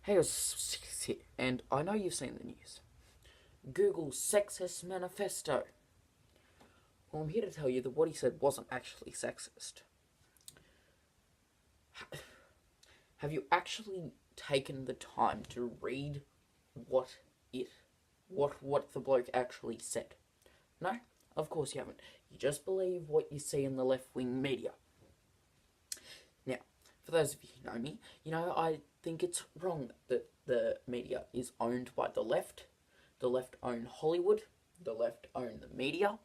Hey, it's here, and I know you've seen the news. Google's sexist manifesto. Well, I'm here to tell you that what he said wasn't actually sexist. Have you actually taken the time to read what it, what the bloke actually said? No, of course you haven't. You just believe what you see in the left-wing media. Now, for those of you who know me, I think it's wrong that the media is owned by the left. The left own Hollywood, the left own the media,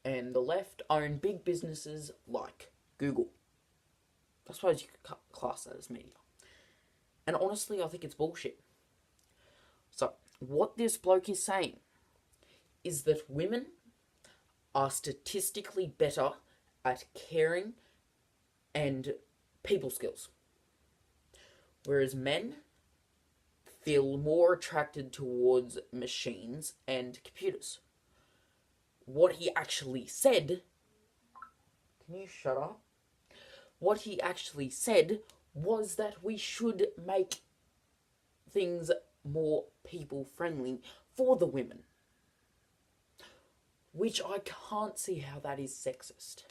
and the left own big businesses like Google. I suppose you could class that as media. And honestly, I think it's bullshit. So, what this bloke is saying is that women are statistically better at caring and people skills, whereas men feel more attracted towards machines and computers. What he actually said... Can you shut up? What he actually said was that we should make things more people-friendly for the women. Which I can't see how that is sexist.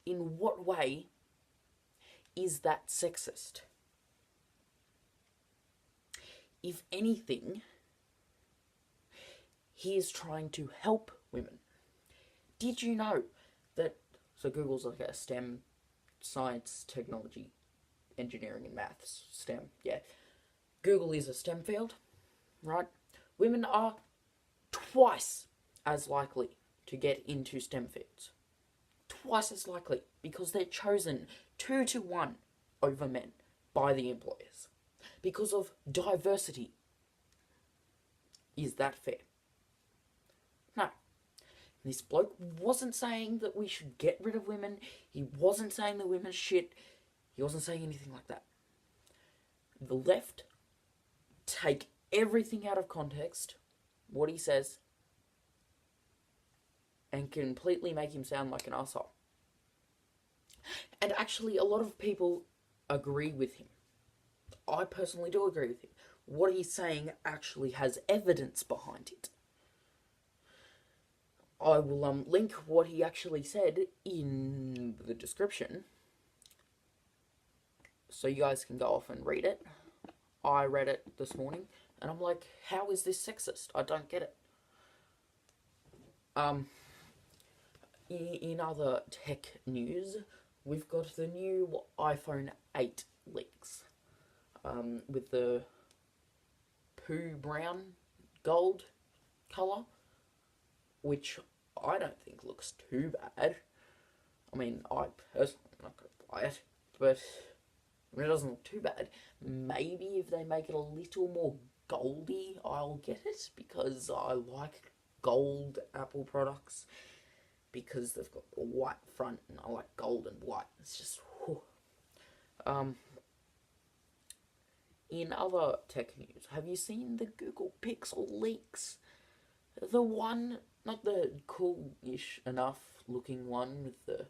In what way is that sexist? If anything, he is trying to help women. Did you know that... So Google's like a STEM, science, technology, engineering and maths. STEM, yeah. Google is a STEM field, right? Women are twice as likely to get into STEM fields. Twice as likely, because they're chosen 2-1 over men by the employers because of diversity. Is that fair? No. This bloke wasn't saying that we should get rid of women. He wasn't saying that women shit. He wasn't saying anything like that. The left take everything out of context, what he says, and completely make him sound like an asshole. And actually, a lot of people agree with him. I personally do agree with him. What he's saying actually has evidence behind it. I will link what he actually said in the description, so you guys can go off and read it. I read it this morning, and I'm like, how is this sexist? I don't get it. In other tech news, we've got the new iPhone 8 leaks, with the poo brown gold colour, which I don't think looks too bad. I mean, I personally am not going to buy it, but it doesn't look too bad. Maybe if they make it a little more goldy, I'll get it, because I like gold Apple products, because they've got a white front, and I like gold and white. It's just... whew. In other tech news, have you seen the Google Pixel leaks? The one, not the cool-ish enough looking one with the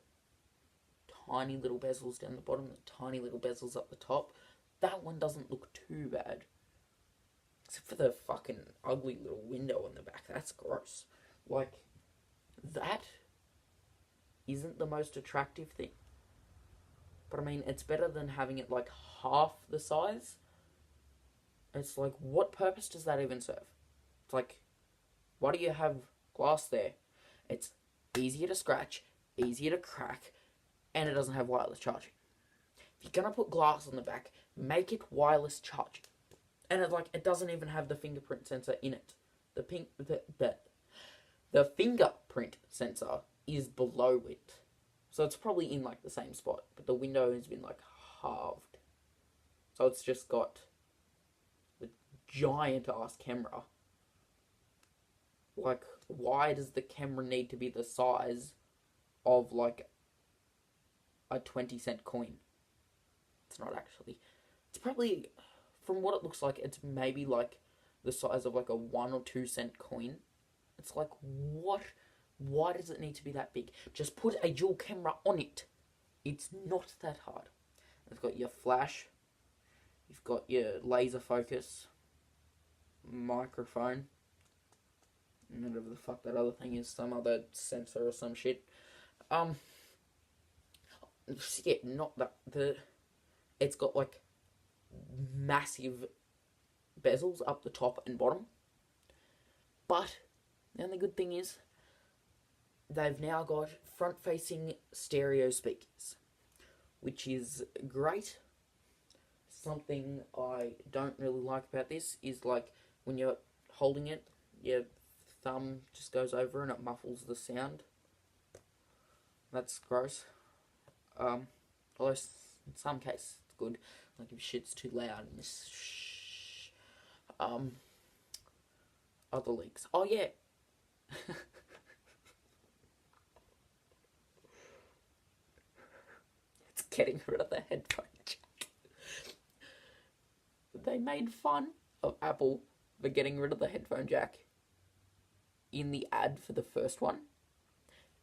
tiny little bezels down the bottom, the tiny little bezels up the top. That one doesn't look too bad. Except for the fucking ugly little window on the back. That's gross. Like, that isn't the most attractive thing. But I mean, it's better than having it like half the size. It's like, what purpose does that even serve? It's like, why do you have glass there? It's easier to scratch, easier to crack, and it doesn't have wireless charging. If you're gonna put glass on the back, make it wireless charging. And it doesn't even have the fingerprint sensor in it. The fingerprint sensor is below it. So it's probably in like the same spot, but the window has been like halved. So it's just got the giant ass camera. Like, why does the camera need to be the size of like a 20-cent coin? It's not actually. It's probably, from what it looks like, it's maybe like the size of like a 1 or 2 cent coin. It's like, what? Why does it need to be that big? Just put a dual camera on it. It's not that hard. It's got your flash. You've got your laser focus, microphone, and whatever the fuck that other thing is, some other sensor or some shit. Yeah, not that it's got like massive bezels up the top and bottom. But the only good thing is they've now got front-facing stereo speakers, which is great. Something I don't really like about this is like when you're holding it, your thumb just goes over and it muffles the sound. That's gross. Although in some cases it's good, like if shit's too loud and this other leaks. Oh yeah. It's getting rid of the headphone jack. They made fun of Apple for getting rid of the headphone jack in the ad for the first one,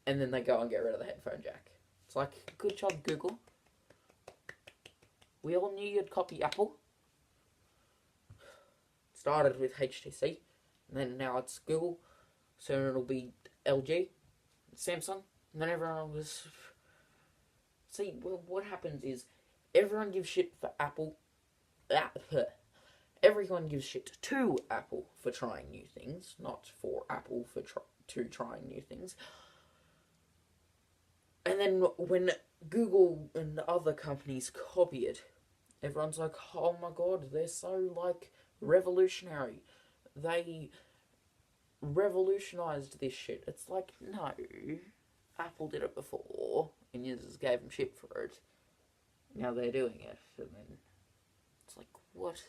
and then they go and get rid of the headphone jack. It's like, good job, Google. We all knew you'd copy Apple. It started with HTC, and then now it's Google. Soon it'll be LG, Samsung, and then everyone was... See, well, what happens is everyone gives shit for Apple. Everyone gives shit to Apple for trying new things, not for Apple for trying new things. And then when Google and other companies copy it, everyone's like, oh my god, they're so, like, revolutionary. They revolutionized this shit. It's like, no, Apple did it before, and you just gave them shit for it. Now they're doing it, and then it's like, what?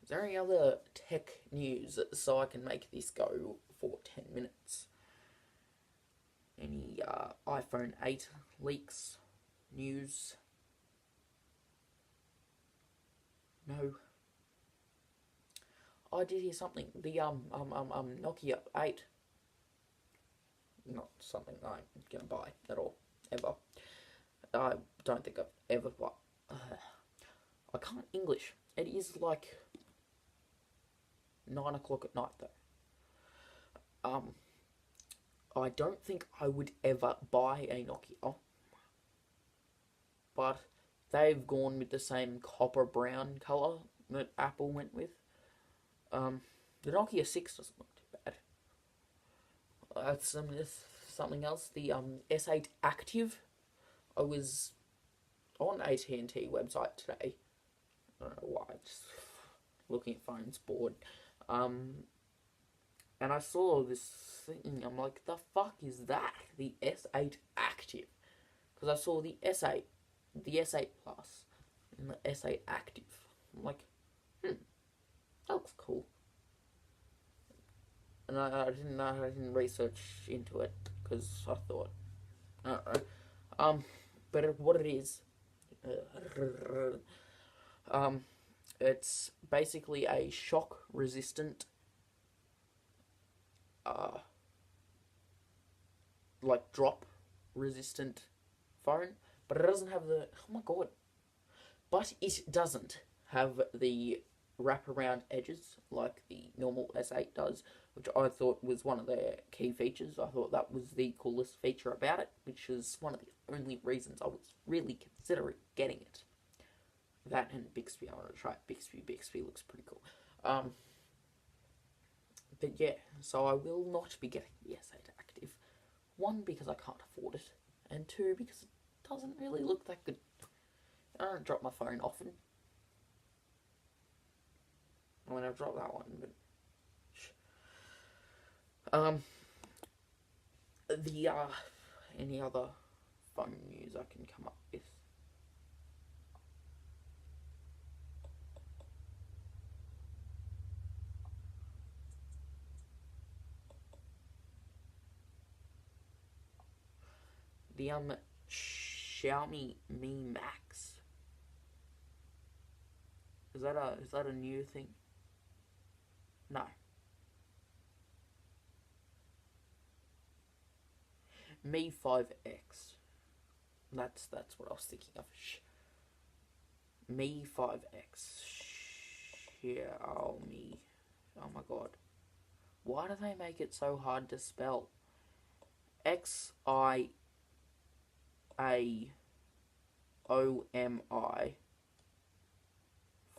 Is there any other tech news so I can make this go for 10 minutes? Any iPhone 8 leaks, news? No. I did hear something. The Nokia 8. Not something I'm gonna buy at all, ever. I don't think I've ever bought. I can't English. It is like 9 o'clock at night though. I don't think I would ever buy a Nokia, but they've gone with the same copper brown colour that Apple went with. The Nokia 6 doesn't look too bad. That's something else. The S8 Active. I was on AT&T website today. I don't know why. Just looking at phones, bored. And I saw this thing. I'm like, the fuck is that? The S8 Active. Because I saw the S8, the S8 Plus, and the S8 Active. I'm like, that looks cool. And I didn't research into it because I thought, I don't know. But what it is, it's basically a shock resistant, like drop resistant phone, but it doesn't have the, oh my god, but it doesn't have the wraparound edges like the normal S8 does, which I thought was one of their key features. I thought that was the coolest feature about it, which is one of the only reasons I was really considering getting it. That and Bixby, I want to try it. Bixby looks pretty cool. But yeah, so I will not be getting the S8 Active. One, because I can't afford it, and two, because it doesn't really look that good. I don't drop my phone often. I mean, I've dropped that one, but... any other phone news I can come up with? The, Xiaomi Mi Max. Is that a new thing? No. Mi 5X. That's what I was thinking of. Me 5X. Xiaomi. Oh my god. Why do they make it so hard to spell? Xiaomi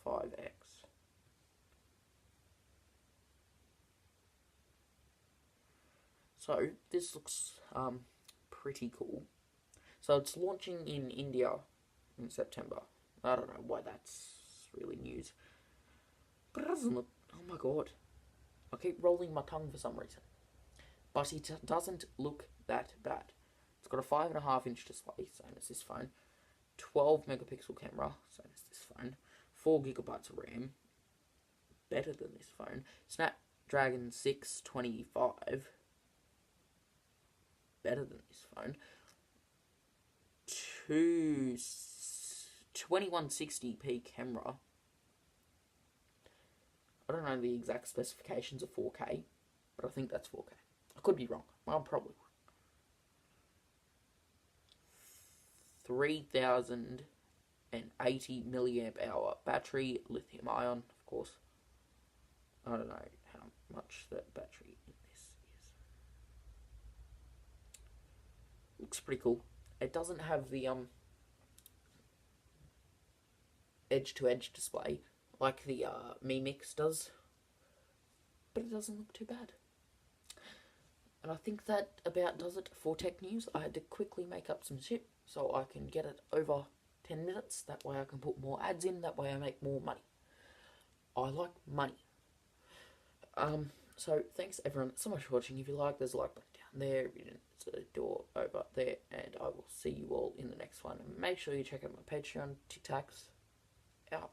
5X. So this looks pretty cool. So it's launching in India in September. I don't know why that's really news, but it doesn't look. Oh my god! I keep rolling my tongue for some reason, but it doesn't look that bad. It's got a 5.5-inch display, same as this phone. 12 megapixel camera, same as this phone. 4 gigabytes of RAM, better than this phone. Snapdragon 625, better than this phone. 2160p camera. I don't know the exact specifications of 4K, but I think that's 4K. I could be wrong. I'm probably 3080 milliamp hour battery, lithium ion, of course. I don't know how much that battery in this is. Looks pretty cool. It doesn't have the edge-to-edge display like the Mi Mix does, but it doesn't look too bad. And I think that about does it for tech news. I had to quickly make up some shit so I can get it over 10 minutes. That way I can put more ads in. That way I make more money. I like money. So thanks everyone so much for watching. If you like, there's a like button down there. If you didn't, there's a door over there. And I will see you all in the next one. And make sure you check out my Patreon, TikToks. Out.